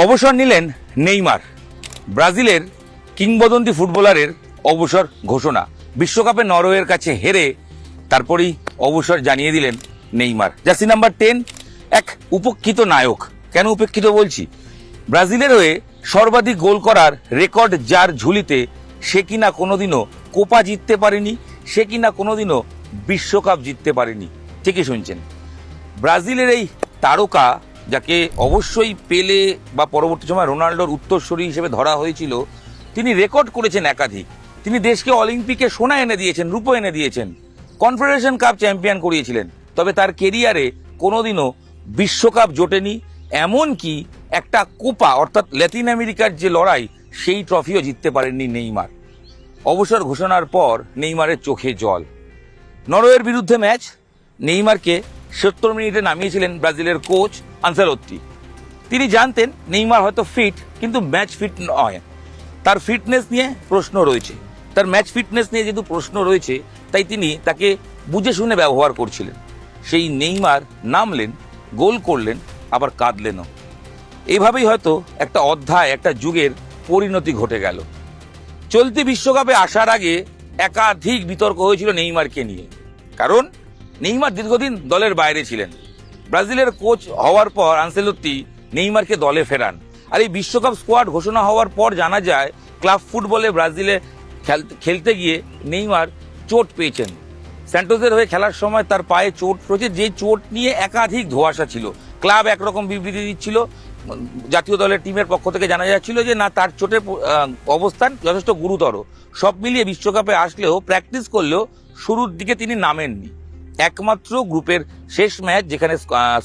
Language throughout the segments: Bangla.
অবসর নিলেন নেইমার। ব্রাজিলের কিংবদন্তি ফুটবলারের অবসর ঘোষণা। বিশ্বকাপে নরওয়ের কাছে হেরে তারপরেই অবসর জানিয়ে দিলেন নেইমার। জার্সি নাম্বার 10 এক উপেক্ষিত নায়ক। কেন উপেক্ষিত বলছি? ব্রাজিলের হয়ে সর্বাধিক গোল করার রেকর্ড যার ঝুলিতে, সে কিনা কোনোদিনও কোপা জিততে পারেনি, সে কিনা কোনোদিনও বিশ্বকাপ জিততে পারেনি। ঠিকই শুনছেন। ব্রাজিলের এই তারকা, যাকে অবশ্যই পেলে বা পরবর্তী সময় রোনাল্ডোর উত্তরসূরি হিসেবে ধরা হয়েছিল, তিনি রেকর্ড করেছেন একাধিক। তিনি দেশকে অলিম্পিকে সোনা এনে দিয়েছেন, রূপো এনে দিয়েছেন, কনফেডারেশন কাপ চ্যাম্পিয়ন করিয়েছিলেন। তবে তার কেরিয়ারে কোনোদিনও বিশ্বকাপ জোটেনি, এমনকি একটা কোপা অর্থাৎ ল্যাতিন আমেরিকার যে লড়াই, সেই ট্রফিও জিততে পারেননি নেইমার। অবসর ঘোষণার পর নেইমারের চোখে জল। নরওয়ের বিরুদ্ধে ম্যাচ, নেইমারকে 70 মিনিটে নামিয়েছিলেন ব্রাজিলের কোচ আনসেলোত্তি। তিনি জানতেন নেইমার হয়তো ফিট, কিন্তু ম্যাচ ফিট নয়। তার ফিটনেস নিয়ে প্রশ্ন রয়েছে, তার ম্যাচ ফিটনেস নিয়ে যেহেতু প্রশ্ন রয়েছে, তাই তিনি তাকে বুঝে শুনে ব্যবহার করছিলেন। সেই নেইমার নামলেন, গোল করলেন, আবার কাঁদলেনও। এইভাবেই হয়তো একটা অধ্যায়, একটা যুগের পরিণতি ঘটে গেল। চলতি বিশ্বকাপে আসার আগে একাধিক বিতর্ক হয়েছিল নেইমারকে নিয়ে, কারণ নেইমার দীর্ঘদিন দলের বাইরে ছিলেন। ব্রাজিলের কোচ হওয়ার পর আনসেলোত্তি নেইমারকে দলে ফেরান। আর এই বিশ্বকাপ স্কোয়াড ঘোষণা হওয়ার পর জানা যায় ক্লাব ফুটবলে ব্রাজিলে খেলতে গিয়ে নেইমার চোট পেয়েছেন। স্যান্টোসের হয়ে খেলার সময় তার পায়ে চোট রয়েছে, যে চোট নিয়ে একাধিক ধোঁয়াশা ছিল। ক্লাব একরকম বিবৃতি দিচ্ছিল, জাতীয় দলের টিমের পক্ষ থেকে জানা যাচ্ছিল যে না, তার চোটের অবস্থান যথেষ্ট গুরুতর। সব মিলিয়ে বিশ্বকাপে আসলেও, প্র্যাকটিস করলেও শুরুর দিকে তিনি নামেননি। একমাত্র গ্রুপের শেষ ম্যাচ, যেখানে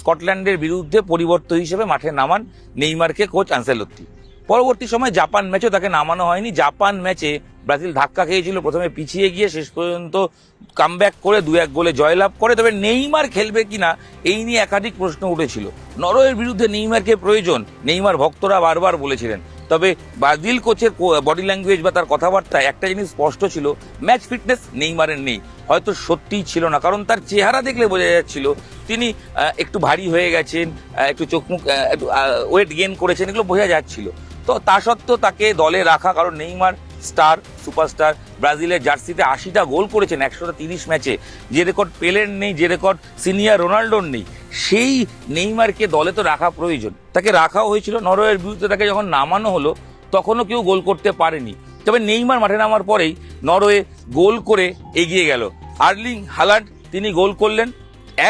স্কটল্যান্ডের বিরুদ্ধে পরিবর্তন হিসেবে মাঠে নামান নেইমারকে কোচ আনসেলোত্তি। পরবর্তী সময় জাপান ম্যাচেও তাকে নামানো হয়নি। জাপান ম্যাচে ব্রাজিল ধাক্কা খেয়েছিল, প্রথমে পিছিয়ে গিয়ে শেষ পর্যন্ত কামব্যাক করে 2-1 গোলে জয়লাভ করে। তবে নেইমার খেলবে কিনা, এই নিয়ে একাধিক প্রশ্ন উঠেছিল। নরওয়ের বিরুদ্ধে নেইমারকে প্রয়োজন, নেইমার ভক্তরা বারবার বলেছিলেন। তবে ব্রাজিল কোচের বডি ল্যাঙ্গুয়েজ বা তার কথাবার্তায় একটা জিনিস স্পষ্ট ছিল, ম্যাচ ফিটনেস নেইমারের নেই। হয়তো সত্যিই ছিল না, কারণ তার চেহারা দেখলে বোঝা যাচ্ছিল তিনি একটু ভারী হয়ে গেছেন, একটু চোখ মুখ, একটু ওয়েট গেইন করেছেন, এগুলো বোঝা যাচ্ছিল। তো তা সত্ত্বেও তাকে দলে রাখা, কারণ নেইমার স্টার, সুপারস্টার। ব্রাজিলের জার্সিতে 80টা গোল করেছেন 130 ম্যাচে, যে রেকর্ড পেলের নেই, যে রেকর্ড সিনিয়র রোনাল্ডোর নেই। সেই নেইমারকে দলে তো রাখা প্রয়োজন, তাকে রাখাও হয়েছিল। নরওয়ের বিরুদ্ধে তাকে যখন নামানো হলো, তখনও কেউ গোল করতে পারেনি। তবে নেইমার মাঠে নামার পরেই নরওয়ে গোল করে এগিয়ে গেল। আর্লিং হালান্ড তিনি গোল করলেন,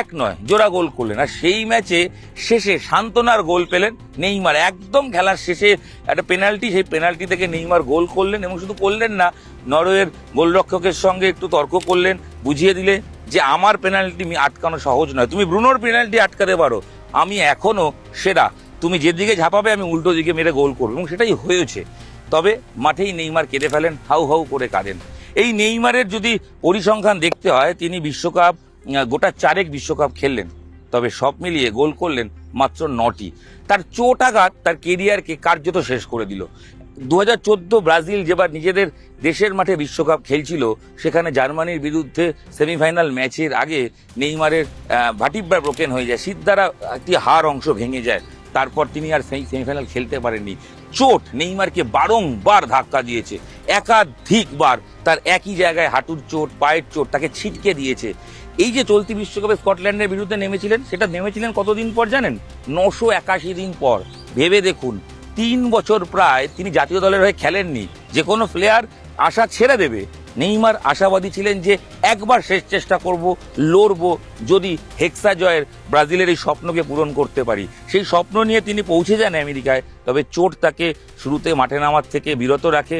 এক নয় জোড়া গোল করলেন। আর সেই ম্যাচে শেষে সান্ত্বনার গোল পেলেন নেইমার। একদম খেলার শেষে একটা পেনাল্টি, সেই পেনাল্টি থেকে নেইমার গোল করলেন। এবং শুধু করলেন না, নরওয়ের গোলরক্ষকের সঙ্গে একটু তর্ক করলেন, বুঝিয়ে দিলে যে আমার পেনাল্টি আটকানো সহজ নয়, তুমি ব্রুনোর পেনাল্টি আটকাতে পারো, আমি এখনো সেরা, তুমি যেদিকে ঝাঁপাবে আমি উল্টো দিকে মেরে গোল করবো। এবং সেটাই হয়েছে। তবে মাঠেই নেইমার কেঁদে ফেলেন, হাউ হাউ করে কাঁদেন। এই নেইমারের যদি পরিসংখ্যান দেখতে হয়, তিনি বিশ্বকাপ গোটা 4 বিশ্বকাপ খেললেন, তবে সব মিলিয়ে গোল করলেন মাত্র 9টি। তার চোট আঘাত তার কেরিয়ারকে কার্যত শেষ করে দিল। 2014 ব্রাজিল যেবার নিজেদের দেশের মাঠে বিশ্বকাপ খেলছিল, সেখানে জার্মানির বিরুদ্ধে সেমিফাইনাল ম্যাচের আগে নেইমারের ভার্টিব্রা ব্রোকেন হয়ে যায়, শীত দ্বারা একটি হাড় অংশ ভেঙে যায়। তারপর তিনি আর সেমিফাইনাল খেলতে পারেননি। চোট নেইমারকে বারংবার ধাক্কা দিয়েছে, একাধিকবার তার একই জায়গায় হাঁটুর চোট, পায়ের চোট তাকে ছিটকে দিয়েছে। এই যে চলতি বিশ্বকাপে স্কটল্যান্ডের বিরুদ্ধে নেমেছিলেন, সেটা নেমেছিলেন কতদিন পর জানেন? 981 দিন পর। ভেবে দেখুন, 3 বছর প্রায় তিনি জাতীয় দলের হয়ে খেলেননি। যে কোনো প্লেয়ার আশা ছেড়ে দেবে, নেইমার আশাবাদী ছিলেন যে একবার শেষ চেষ্টা করব, লড়বো, যদি হেক্সা জয়ের ব্রাজিলের এই স্বপ্নকে পূরণ করতে পারি। সেই স্বপ্ন নিয়ে তিনি পৌঁছে যান আমেরিকায়। তবে চোট তাকে শুরুতে মাঠে নামার থেকে বিরত রাখে,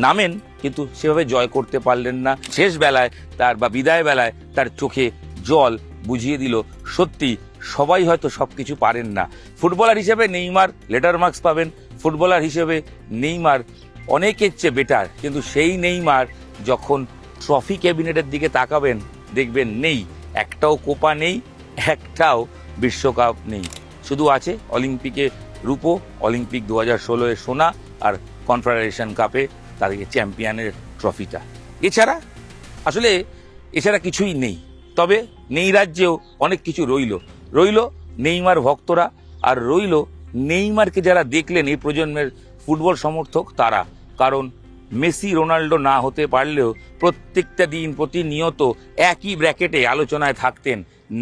নামেন কিন্তু সেভাবে জয় করতে পারলেন না। শেষ বেলায় তার বা বিদায় বেলায় তার চোখে জল বুঝিয়ে দিল, সত্যি সবাই হয়তো সবকিছু পারেন না। ফুটবলার হিসেবে নেইমার লেটার মার্কস পাবেন, ফুটবলার হিসেবে নেইমার অনেকের চেয়ে বেটার। কিন্তু সেই নেইমার যখন ট্রফি ক্যাবিনেটের দিকে তাকাবেন, দেখবেন নেই, একটাও কোপা নেই, একটাও বিশ্বকাপ নেই। শুধু আছে অলিম্পিকে রূপো, অলিম্পিক 2016 সোনা, আর কনফেডারেশন কাপে তাদেরকে চ্যাম্পিয়নের ট্রফিটা। এছাড়া কিছুই নেই। তবে নেই রাজ্যেও অনেক কিছু রইল নেইমার ভক্তরা, আর রইল নেইমারকে যারা দেখলেন এই প্রজন্মের ফুটবল সমর্থক তারা, কারণ মেসি রোনাল্ডো না হতে পারলেও প্রত্যেকটা দিন প্রতিনিয়ত একই ব্র্যাকেটে আলোচনায় থাকতেন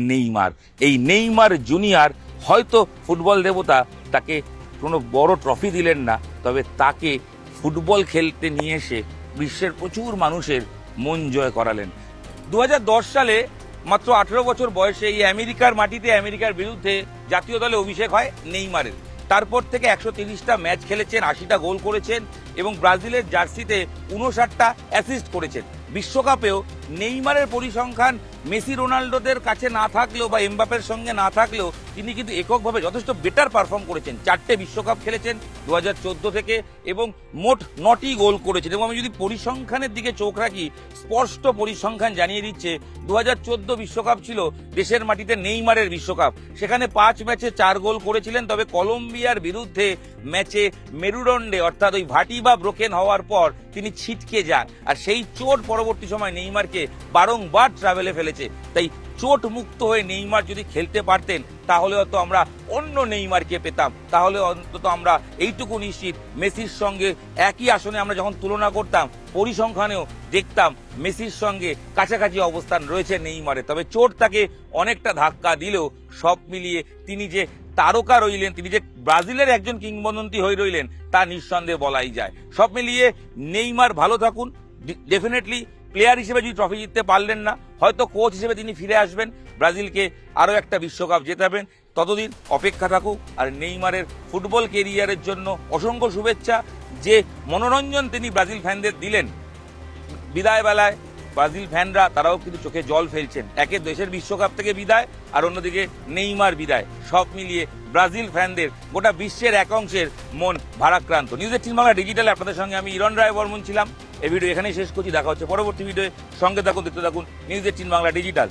নেইমার। এই নেইমার জুনিয়র হয়তো ফুটবল দেবতা তাকে কোনো বড় ট্রফি দিলেন না, তবে তাকে ফুটবল খেলতে নিয়ে এসে বিশ্বের প্রচুর মানুষের মন জয় করালেন। 2010 সালে মাত্র 18 বছর বয়সে এই আমেরিকার মাটিতে আমেরিকার বিরুদ্ধে জাতীয় দলে অভিষেক হয় নেইমারের। তারপর থেকে 130টা ম্যাচ খেলেছেন, 80টা গোল করেছেন এবং ব্রাজিলের জার্সিতে 59টা অ্যাসিস্ট করেছেন। বিশ্বকাপেও নেইমারের পরিসংখ্যান মেসি রোনাল্ডোদের কাছে না থাকলেও বা এমবাপের সঙ্গে না থাকলেও তিনি কিন্তু এককভাবে যথেষ্ট বেটার পারফর্ম করেছেন। 4টে বিশ্বকাপ খেলেছেন 2014 থেকে এবং মোট 9টি গোল করেছেন। এবং আমি যদি পরিসংখ্যানের দিকে চোখ রাখি, স্পষ্ট পরিসংখ্যান জানিয়ে দিচ্ছে 2014 বিশ্বকাপ ছিল দেশের মাটিতে নেইমারের বিশ্বকাপ। সেখানে 5 ম্যাচে 4 গোল করেছিলেন, তবে কলম্বিয়ার বিরুদ্ধে ম্যাচে মেরুদণ্ডে অর্থাৎ ওই ভাটি বা ব্রোকেন হওয়ার পর তিনি ছিটকে যান, আর সেই চোট পরবর্তী সময় নেইমারকে বারংবার ট্রাভেলে ফেলেছে। তাই চোট মুক্ত হয়ে নেইমার যদি খেলতে পারতেন তাহলে হয়তো আমরা অন্য নেইমারকে পেতাম, তাহলে অন্তত আমরা এইটুকু নিশ্চিত মেসির সঙ্গে একই আসনে আমরা যখন তুলনা করতাম পরিসংখ্যানেও দেখতাম মেসির সঙ্গে কাছাকাছি অবস্থান রয়েছে নেইমারের। তবে চোট তাকে অনেকটা ধাক্কা দিলেও সব মিলিয়ে তিনি যে তারকা রইলেন, তিনি যে ব্রাজিলের একজন কিংবদন্তি হয়ে রইলেন তা নিঃসন্দেহে বলাই যায়। সব মিলিয়ে নেইমার ভালো থাকুন। ডেফিনেটলি প্লেয়ার হিসেবে যদি ট্রফি জিততে পারলেন না, হয়তো কোচ হিসেবে তিনি ফিরে আসবেন, ব্রাজিলকে আরও একটা বিশ্বকাপ জেতাবেন। ততদিন অপেক্ষা থাকুক। আর নেইমারের ফুটবল কেরিয়ারের জন্য অসংখ্য শুভেচ্ছা। যে মনোরঞ্জন তিনি ব্রাজিল ফ্যানদের দিলেন বিদায় বেলায়, ব্রাজিল ফ্যানরা তারাও কিন্তু চোখে জল ফেলছেন। একে দেশের বিশ্বকাপ থেকে বিদায়, আর অন্যদিকে নেইমার বিদায়। সব মিলিয়ে ব্রাজিল ফ্যানদের গোটা বিশ্বের এক অংশের মন ভারাক্রান্ত। নিউজ 18 বাংলা ডিজিটালে আপনাদের সঙ্গে আমি ইরণ রায় বর্মন ছিলাম। এই ভিডিও এখানেই শেষ করছি। দেখা হচ্ছে পরবর্তী ভিডিওয়ে। সঙ্গে থাকুন, দেখতে থাকুন নিউজ 18 বাংলা ডিজিটাল।